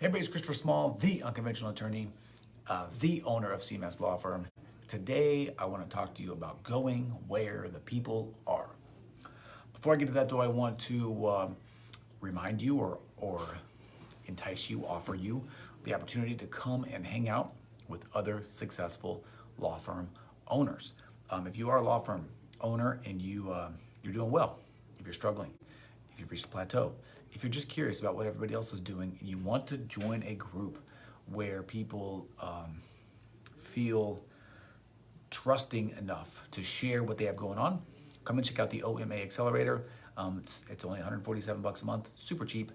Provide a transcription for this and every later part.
Hey everybody, it's Christopher Small, the unconventional attorney, the owner of CMS Law Firm. Today, I want to talk to you about going where the people are. Before I get to that, though, I want to remind you or entice you, offer you the opportunity to come and hang out with other successful law firm owners. If you are a law firm owner and you're doing well, if you're struggling, if you've reached a plateau, if you're just curious about what everybody else is doing and you want to join a group where people feel trusting enough to share what they have going on, come and check out the OMA Accelerator. It's only $147 a month, super cheap.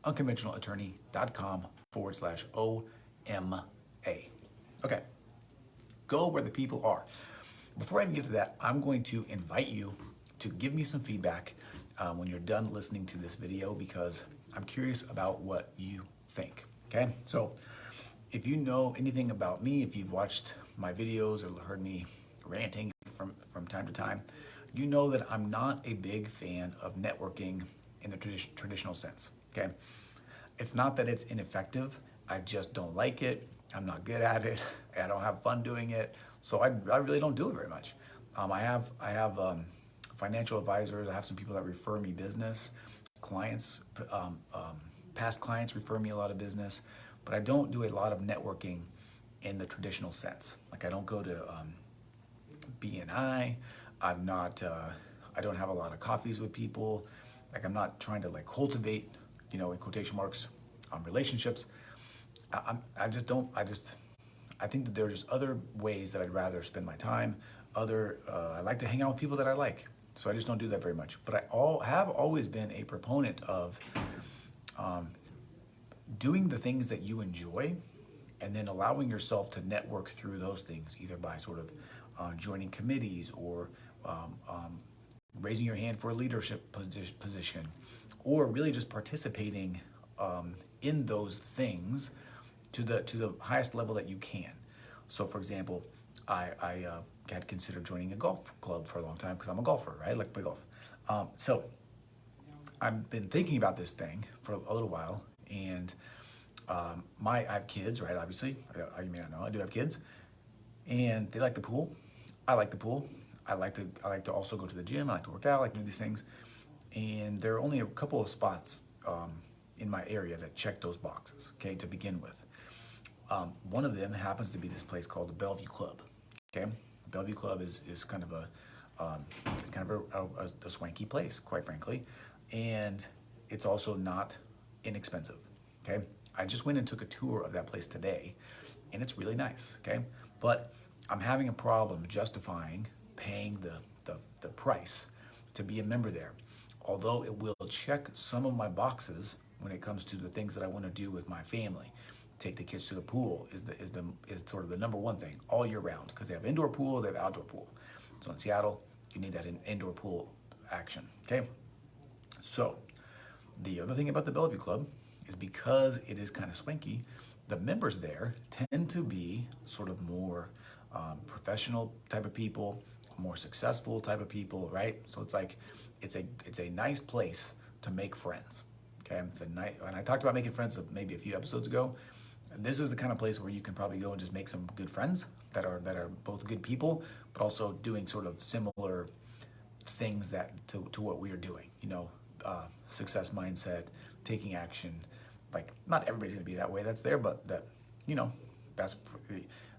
theunconventionalattorney.com/OMA. Okay, go where the people are. Before I even get to that, I'm going to invite you to give me some feedback when you're done listening to this video, because I'm curious about what you think, okay? So if you know anything about me, if you've watched my videos or heard me ranting from time to time, you know that I'm not a big fan of networking in the traditional sense, okay? It's not that it's ineffective, I just don't like it, I'm not good at it, I don't have fun doing it, so I really don't do it very much. I have financial advisors, I have some people that refer me business, clients, past clients refer me a lot of business, but I don't do a lot of networking in the traditional sense. Like I don't go to BNI, I'm not, I don't have a lot of coffees with people, like I'm not trying to like cultivate, in quotation marks, relationships. I think that there are just other ways that I'd rather spend my time. I like to hang out with people that I like. So I just don't do that very much. But I have always been a proponent of doing the things that you enjoy and then allowing yourself to network through those things, either by sort of joining committees or raising your hand for a leadership position, or really just participating in those things to the highest level that you can. So for example, I had considered joining a golf club for a long time because I'm a golfer, right? I like to play golf. So I've been thinking about this thing for a little while, and I have kids, right? Obviously, you may not know, I do have kids, and they like the pool. I like the pool. I like to also go to the gym. I like to work out. I like to do these things, and there are only a couple of spots in my area that check those boxes. Okay, to begin with. One of them happens to be this place called the Bellevue Club. Okay, Bellevue Club is kind of a swanky place, quite frankly, and it's also not inexpensive. Okay, I just went and took a tour of that place today, and it's really nice. Okay, but I'm having a problem justifying paying the price to be a member there, although it will check some of my boxes when it comes to the things that I want to do with my family. Take the kids to the pool is sort of the number one thing all year round, because they have indoor pool, they have outdoor pool. So in Seattle, you need that indoor pool action. Okay. So the other thing about the Bellevue Club is because it is kind of swanky, the members there tend to be sort of more professional type of people, more successful type of people, right? So it's like it's a nice place to make friends. Okay, and I talked about making friends maybe a few episodes ago. This is the kind of place where you can probably go and just make some good friends that are both good people, but also doing sort of similar things to what we are doing. Success mindset, taking action. Like not everybody's gonna be that way. That's there, but that's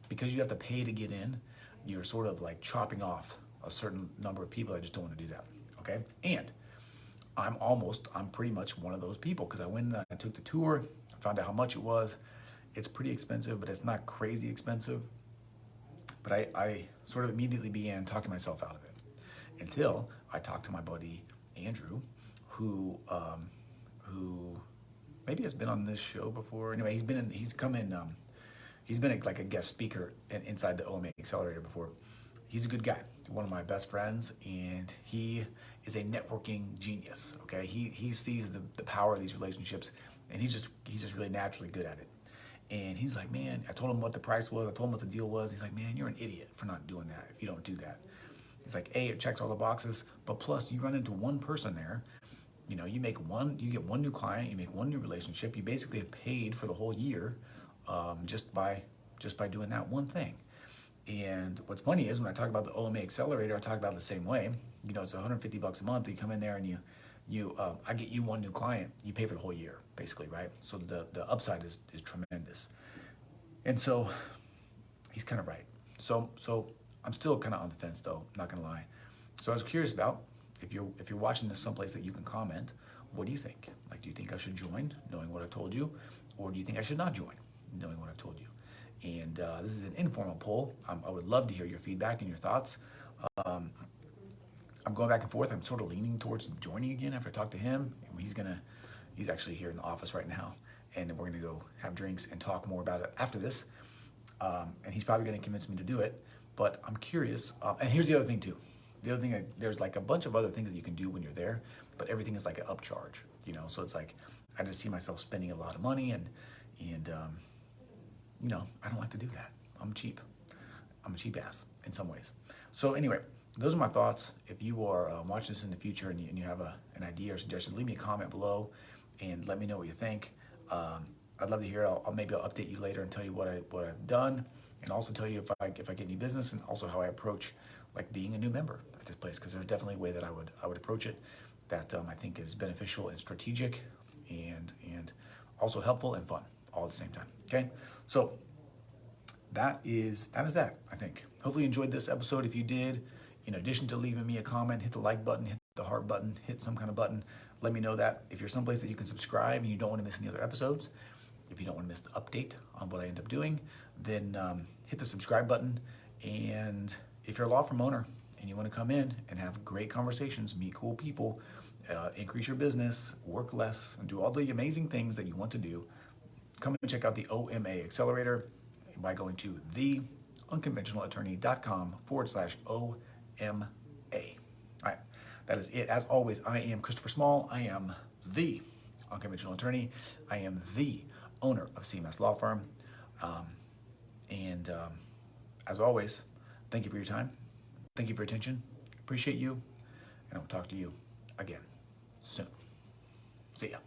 because you have to pay to get in. You're sort of like chopping off a certain number of people that just don't want to do that. Okay, and I'm pretty much one of those people, because I went and I took the tour, found out how much it was. It's pretty expensive, but it's not crazy expensive. But I sort of immediately began talking myself out of it, until I talked to my buddy Andrew, who maybe has been on this show before. Anyway, he's been like a guest speaker inside the OMA Accelerator before. He's a good guy, one of my best friends, and he is a networking genius. Okay, he sees the power of these relationships, and he's just really naturally good at it. And he's like, man, I told him what the price was, I told him what the deal was. He's like, man, you're an idiot for not doing that if you don't do that. He's like, A, it checks all the boxes, but plus you run into one person there You know, you get one new client, you make one new relationship. You basically have paid for the whole year just by doing that one thing. And what's funny is when I talk about the OMA Accelerator, I talk about it the same way. You know, it's $150 a month. You come in there and I get you one new client. You pay for the whole year, basically, right? So the upside is tremendous. And so he's kind of right. So I'm still kind of on the fence, though. Not gonna lie. So I was curious about if you're watching this someplace that you can comment. What do you think? Like, do you think I should join, knowing what I've told you, or do you think I should not join, knowing what I've told you? And this is an informal poll. I would love to hear your feedback and your thoughts. I'm going back and forth. I'm sort of leaning towards joining again after I talk to him. He's actually here in the office right now, and we're gonna go have drinks and talk more about it after this. And he's probably gonna convince me to do it. But I'm curious. And here's the other thing too. The other thing, there's like a bunch of other things that you can do when you're there, but everything is like an upcharge, you know. So it's like I just see myself spending a lot of money, and you know, I don't like to do that. I'm cheap. I'm a cheap ass in some ways. So anyway, those are my thoughts. If you are watching this in the future and you have an idea or suggestion, leave me a comment below and let me know what you think. I'd love to hear. Maybe I'll update you later and tell you what I've done, and also tell you if I get any business, and also how I approach like being a new member at this place, because there's definitely a way that I would approach it that I think is beneficial and strategic, and also helpful and fun all at the same time. Okay, so that is that. I think. Hopefully you enjoyed this episode. If you did, in addition to leaving me a comment, hit the like button, hit the heart button, hit some kind of button. Let me know that. If you're someplace that you can subscribe and you don't want to miss any other episodes, if you don't want to miss the update on what I end up doing, then hit the subscribe button. And if you're a law firm owner and you want to come in and have great conversations, meet cool people, increase your business, work less, and do all the amazing things that you want to do, come and check out the OMA Accelerator by going to theunconventionalattorney.com/OMA. All right, that is it. As always, I am Christopher Small. I am the unconventional attorney. I am the owner of CMS Law Firm. As always, thank you for your time. Thank you for your attention. Appreciate you. And I'll talk to you again soon. See ya.